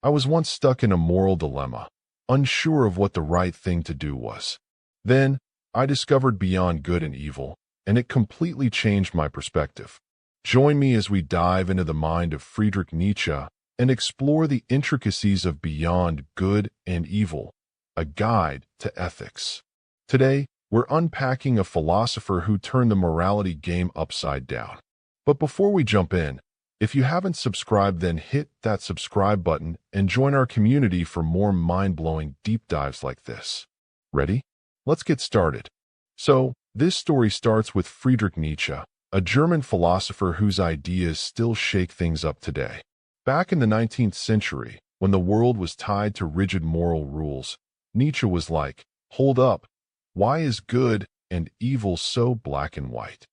I was once stuck in a moral dilemma, unsure of what the right thing to do was. Then, I discovered Beyond Good and Evil, and it completely changed my perspective. Join me as we dive into the mind of Friedrich Nietzsche and explore the intricacies of Beyond Good and Evil, a guide to ethics. Today, we're unpacking a philosopher who turned the morality game upside down. But before we jump in, if you haven't subscribed, then hit that subscribe button and join our community for more mind-blowing deep dives like this. Ready? Let's get started. So, this story starts with Friedrich Nietzsche, a German philosopher whose ideas still shake things up today. Back in the 19th century, when the world was tied to rigid moral rules, Nietzsche was like, hold up, why is good and evil so black and white?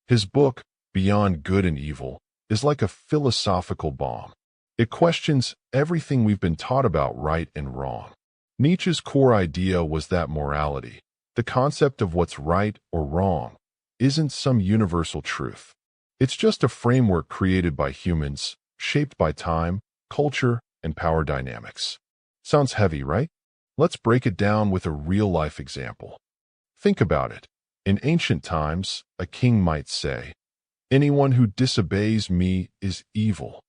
His book, Beyond Good and Evil, is like a philosophical bomb. It questions everything we've been taught about right and wrong. Nietzsche's core idea was that morality, the concept of what's right or wrong, isn't some universal truth. It's just a framework created by humans, shaped by time, culture, and power dynamics. Sounds heavy, right? Let's break it down with a real-life example. Think about it. In ancient times, a king might say, "Anyone who disobeys me is evil."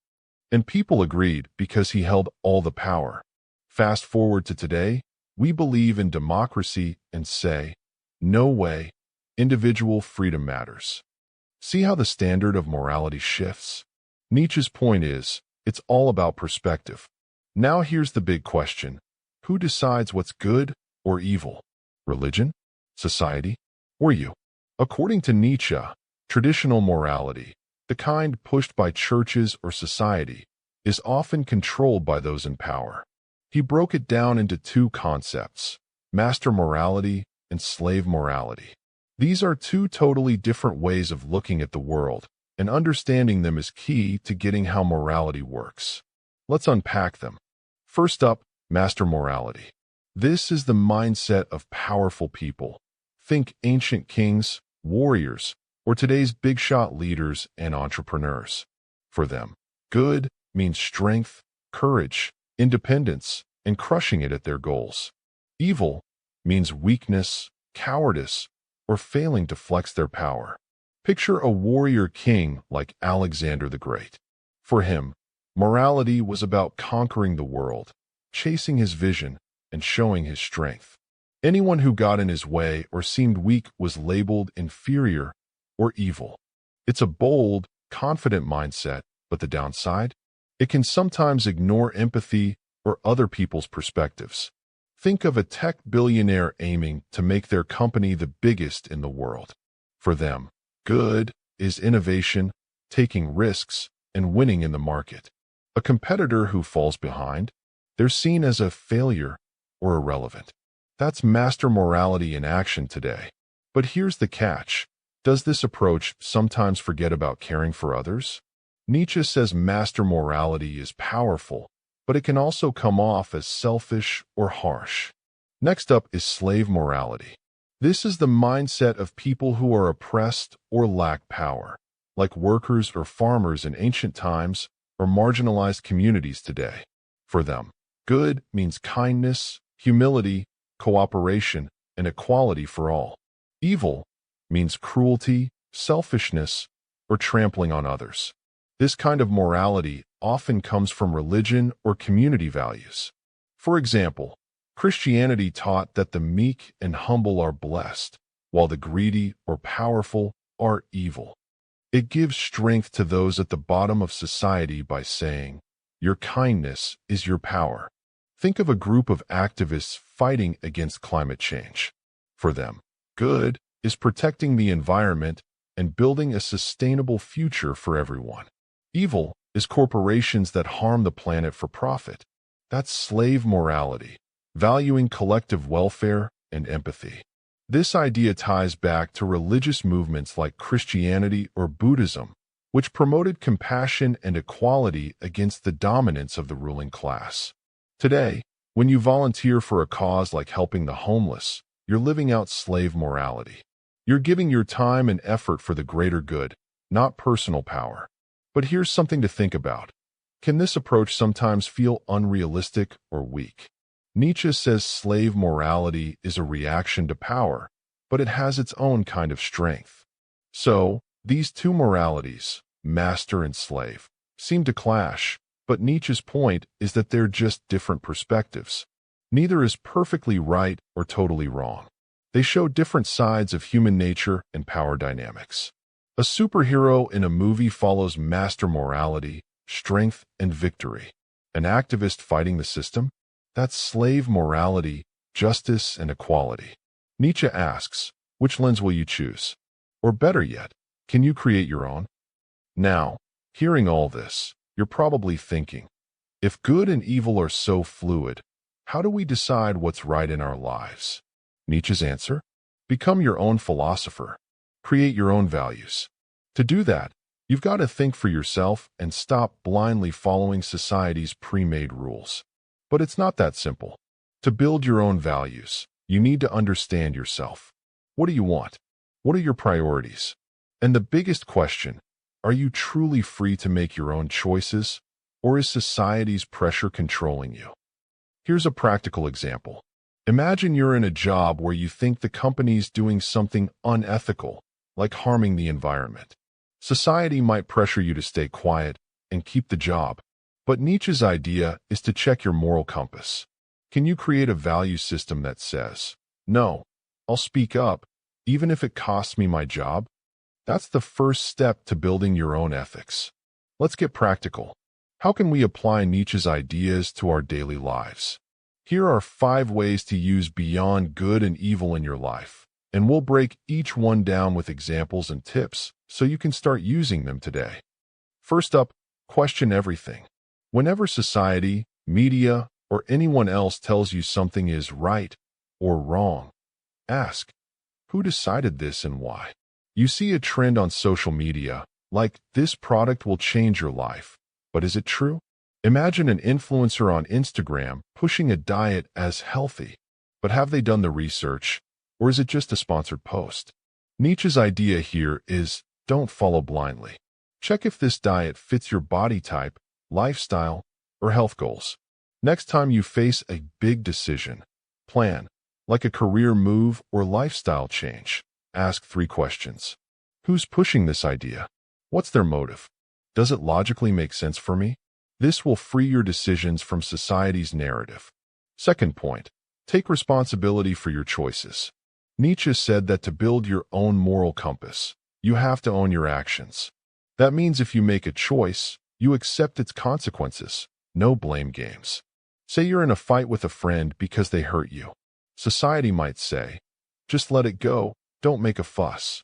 And people agreed because he held all the power. Fast forward to today, we believe in democracy and say, no way, individual freedom matters. See how the standard of morality shifts? Nietzsche's point is, it's all about perspective. Now here's the big question. Who decides what's good or evil? Religion? Society? Or you? According to Nietzsche, traditional morality, the kind pushed by churches or society, is often controlled by those in power. He broke it down into two concepts, master morality and slave morality. These are two totally different ways of looking at the world, and understanding them is key to getting how morality works. Let's unpack them. First up, master morality. This is the mindset of powerful people. Think ancient kings, warriors, or today's big-shot leaders and entrepreneurs. For them, good means strength, courage, independence, and crushing it at their goals. Evil means weakness, cowardice, or failing to flex their power. Picture a warrior king like Alexander the Great. For him, morality was about conquering the world, chasing his vision, and showing his strength. Anyone who got in his way or seemed weak was labeled inferior or evil. It's a bold, confident mindset, but the downside? It can sometimes ignore empathy or other people's perspectives. Think of a tech billionaire aiming to make their company the biggest in the world. For them, good is innovation, taking risks, and winning in the market. A competitor who falls behind, they're seen as a failure or irrelevant. That's master morality in action today. But here's the catch. Does this approach sometimes forget about caring for others? Nietzsche says master morality is powerful, but it can also come off as selfish or harsh. Next up is slave morality. This is the mindset of people who are oppressed or lack power, like workers or farmers in ancient times or marginalized communities today. For them, good means kindness, humility, cooperation, and equality for all. Evil means cruelty, selfishness, or trampling on others. This kind of morality often comes from religion or community values. For example, Christianity taught that the meek and humble are blessed, while the greedy or powerful are evil. It gives strength to those at the bottom of society by saying, your kindness is your power. Think of a group of activists fighting against climate change. For them, good is protecting the environment and building a sustainable future for everyone. Evil is corporations that harm the planet for profit. That's slave morality, valuing collective welfare and empathy. This idea ties back to religious movements like Christianity or Buddhism, which promoted compassion and equality against the dominance of the ruling class. Today, when you volunteer for a cause like helping the homeless, you're living out slave morality. You're giving your time and effort for the greater good, not personal power. But here's something to think about. Can this approach sometimes feel unrealistic or weak? Nietzsche says slave morality is a reaction to power, but it has its own kind of strength. So, these two moralities, master and slave, seem to clash, but Nietzsche's point is that they're just different perspectives. Neither is perfectly right or totally wrong. They show different sides of human nature and power dynamics. A superhero in a movie follows master morality, strength, and victory. An activist fighting the system? That's slave morality, justice, and equality. Nietzsche asks, which lens will you choose? Or better yet, can you create your own? Now, hearing all this, you're probably thinking, if good and evil are so fluid, how do we decide what's right in our lives? Nietzsche's answer? Become your own philosopher. Create your own values. To do that, you've got to think for yourself and stop blindly following society's pre-made rules. But it's not that simple. To build your own values, you need to understand yourself. What do you want? What are your priorities? And the biggest question, are you truly free to make your own choices, or is society's pressure controlling you? Here's a practical example. Imagine you're in a job where you think the company's doing something unethical, like harming the environment. Society might pressure you to stay quiet and keep the job. But Nietzsche's idea is to check your moral compass. Can you create a value system that says, no, I'll speak up, even if it costs me my job? That's the first step to building your own ethics. Let's get practical. How can we apply Nietzsche's ideas to our daily lives? Here are 5 ways to use beyond good and evil in your life, and we'll break each one down with examples and tips so you can start using them today. First up, question everything. Whenever society, media, or anyone else tells you something is right or wrong, ask, who decided this and why? You see a trend on social media, like this product will change your life, but is it true? Imagine an influencer on Instagram pushing a diet as healthy, but have they done the research, or is it just a sponsored post? Nietzsche's idea here is, don't follow blindly. Check if this diet fits your body type, lifestyle, or health goals. Next time you face a big decision, plan, like a career move or lifestyle change, ask 3 questions. Who's pushing this idea? What's their motive? Does it logically make sense for me? This will free your decisions from society's narrative. Second point, take responsibility for your choices. Nietzsche said that to build your own moral compass, you have to own your actions. That means if you make a choice, you accept its consequences. No blame games. Say you're in a fight with a friend because they hurt you. Society might say, just let it go, don't make a fuss.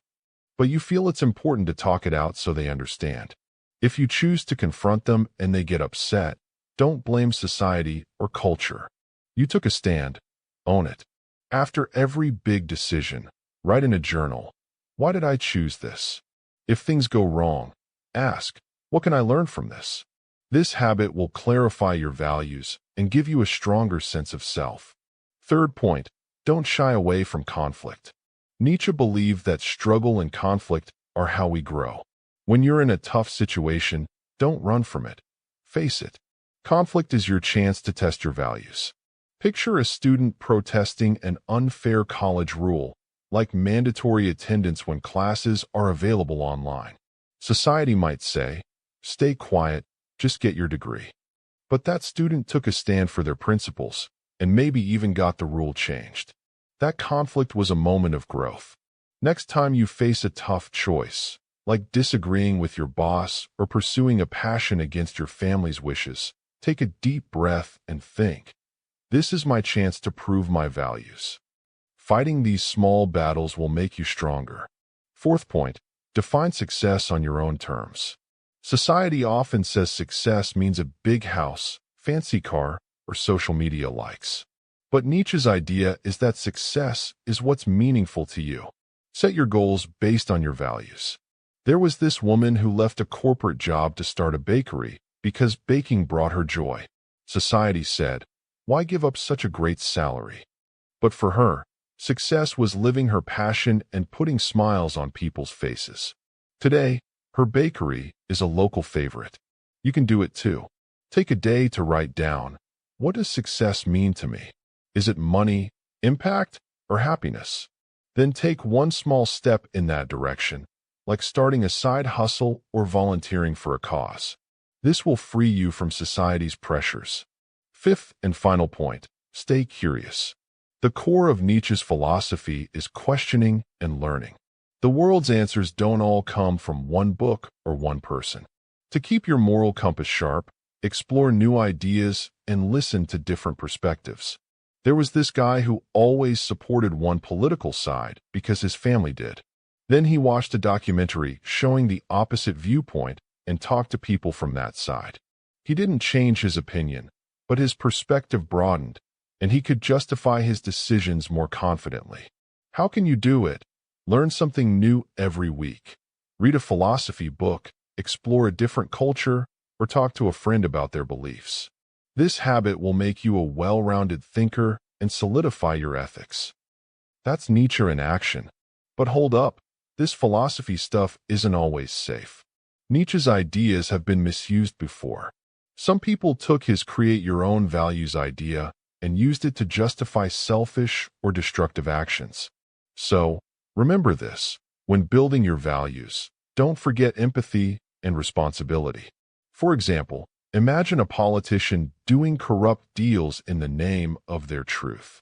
But you feel it's important to talk it out so they understand. If you choose to confront them and they get upset, don't blame society or culture. You took a stand. Own it. After every big decision, write in a journal, why did I choose this? If things go wrong, ask, what can I learn from this? This habit will clarify your values and give you a stronger sense of self. Third point, don't shy away from conflict. Nietzsche believed that struggle and conflict are how we grow. When you're in a tough situation, don't run from it. Face it. Conflict is your chance to test your values. Picture a student protesting an unfair college rule, like mandatory attendance when classes are available online. Society might say, stay quiet, just get your degree. But that student took a stand for their principles, and maybe even got the rule changed. That conflict was a moment of growth. Next time you face a tough choice, like disagreeing with your boss or pursuing a passion against your family's wishes, take a deep breath and think, this is my chance to prove my values. Fighting these small battles will make you stronger. Fourth point, define success on your own terms. Society often says success means a big house, fancy car, or social media likes. But Nietzsche's idea is that success is what's meaningful to you. Set your goals based on your values. There was this woman who left a corporate job to start a bakery because baking brought her joy. Society said, why give up such a great salary? But for her, success was living her passion and putting smiles on people's faces. Today, her bakery is a local favorite. You can do it too. Take a day to write down, what does success mean to me? Is it money, impact, or happiness? Then take one small step in that direction, like starting a side hustle or volunteering for a cause. This will free you from society's pressures. Fifth and final point, stay curious. The core of Nietzsche's philosophy is questioning and learning. The world's answers don't all come from one book or one person. To keep your moral compass sharp, explore new ideas and listen to different perspectives. There was this guy who always supported one political side because his family did. Then he watched a documentary showing the opposite viewpoint and talked to people from that side. He didn't change his opinion, but his perspective broadened, and he could justify his decisions more confidently. How can you do it? Learn something new every week. Read a philosophy book, explore a different culture, or talk to a friend about their beliefs. This habit will make you a well-rounded thinker and solidify your ethics. That's Nietzsche in action. But hold up, this philosophy stuff isn't always safe. Nietzsche's ideas have been misused before. Some people took his create your own values idea and used it to justify selfish or destructive actions. So, remember this, when building your values, don't forget empathy and responsibility. For example, imagine a politician doing corrupt deals in the name of their truth.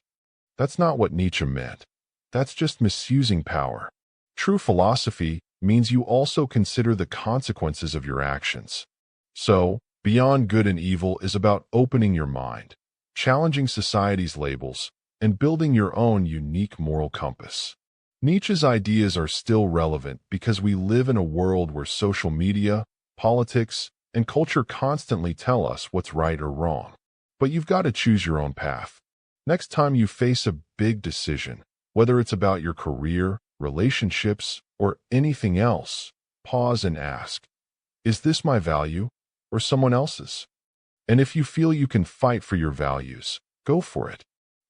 That's not what Nietzsche meant. That's just misusing power. True philosophy means you also consider the consequences of your actions. So, Beyond Good and Evil is about opening your mind, challenging society's labels, and building your own unique moral compass. Nietzsche's ideas are still relevant because we live in a world where social media, politics, and culture constantly tell us what's right or wrong. But you've got to choose your own path. Next time you face a big decision, whether it's about your career, relationships, or anything else, pause and ask, is this my value or someone else's? And if you feel you can fight for your values, go for it.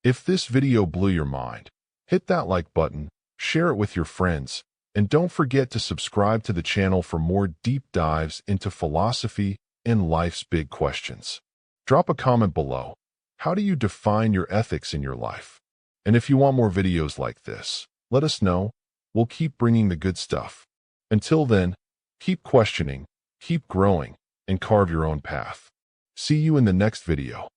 If this video blew your mind, hit that like button, share it with your friends, and don't forget to subscribe to the channel for more deep dives into philosophy and life's big questions. Drop a comment below. How do you define your ethics in your life? And if you want more videos like this, let us know. We'll keep bringing the good stuff. Until then, keep questioning, keep growing, and carve your own path. See you in the next video.